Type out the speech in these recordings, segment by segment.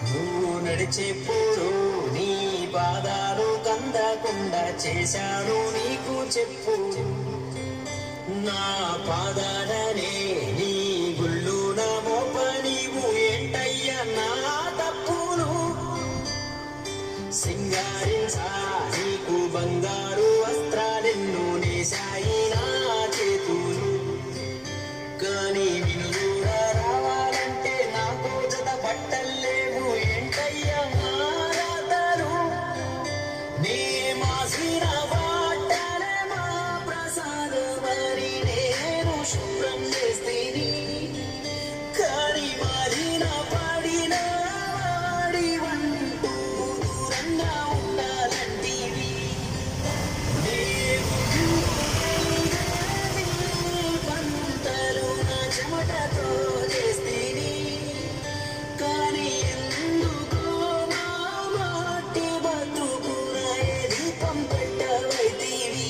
నువ్వు నడిచేప్పుడు నీ పాదాలు కందకుండా చేశాను నీకు చెప్పు. నా పాదాలనే నీ గుళ్ళు నా మోప నీవు ఏంటయ్యా నా తప్పులు. సింగారించా నీకు బంగారు వస్త్రాలెన్నో నేశాయి నా చేతులు. కానీ వినుగా రావాలంటే నాకు జత బట్టల్లేవు ఏంటయ్యా మారాతరు. నీ మాసిన బట్టలే మా ప్రసాదమని నేను శుభ్రం చేస్తేని. కానీ మారిన పడిన వాడి వంటూ దూరంగా ఉండాలంటివి. పంటలు నా చెమటతో చేస్తేని. కానీ ఎందుకో మా మాటి బతుకున ఏ దీపం పెట్టవైతివి.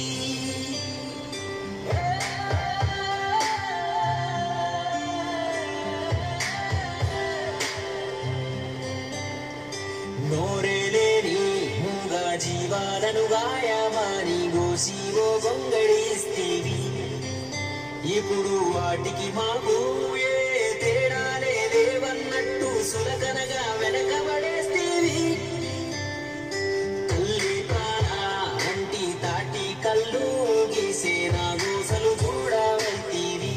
నోరేలేని మూగా జీవాలను గాయమాని గోసివో గొంగడిస్తేవి. ఇప్పుడు వాటికి మాకు ఏ తేడా లేవన్నట్టు సులకనగా వెనకబడేస్తేవి. తల్లి ప్రాణ వంటి తాటి కళ్ళు గీసే నా గోసలు చూడవైతివి.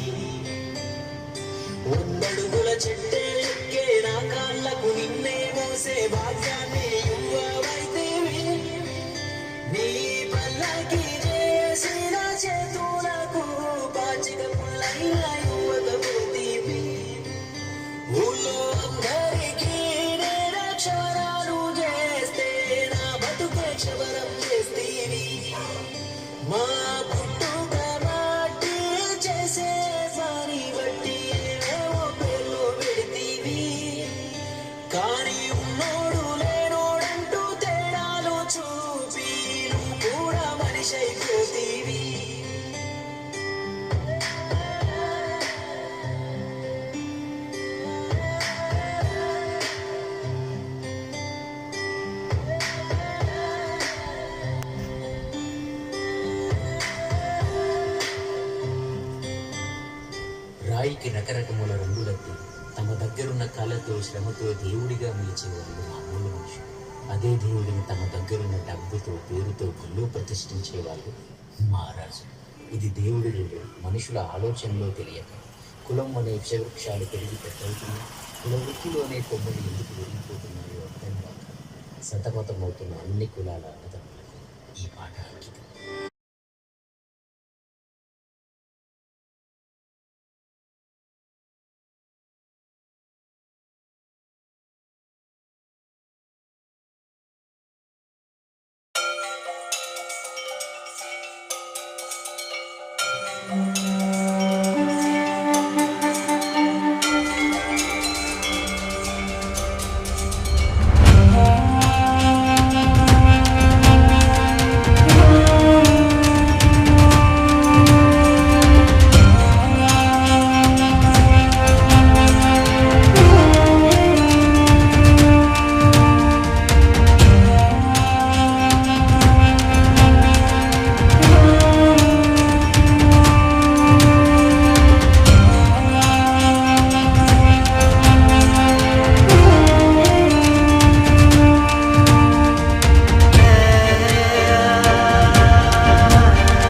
వందడుగుల చెట్టే ఎక్కే నా కాళ్ళకు నిన్నే మోసే భాగ్యాన్ని ఇవ్వవైతివి. నీ పల్లకి చేసిన చేతులకు పాచిక పుల్లైనా ఇవ్వకపోతీవి. ఊళ్ళో అందరికీ నేను క్షవరాలు చేస్తే నా బతుకే క్షవరం చేస్తీవి. మా పుట్టుక నాటి చేసే సారి బట్టి ఏవో పేర్లు పెడితీవి. కానీ ఉన్నోడు లేనోడంటూ తేడాలు చూపి నువ్వు కూడా మనిషి అయిపోతీవి. రాయికి రకరకముల రంగులద్ది తమ దగ్గరున్న కళతో శ్రమతో దేవుడిగా నిలిచేవాళ్ళు మామూలు మనుషులు. అదే దేవుడిని తమ దగ్గరున్న డబ్బుతో పేరుతో గుళ్ళు ప్రతిష్ఠించేవాళ్ళు మహారాజు. ఇది దేవుడి రూపం మనుషుల ఆలోచనలో తెలియక. కులం అనే విషవృక్షాలు పెరిగి పెద్దవుతున్నాయి. కుల వృత్తిలోనే కొమ్మలు ఎందుకు విరిగిపోతున్నాయో అర్థం కాక సతమతమవుతున్న అన్ని కులాల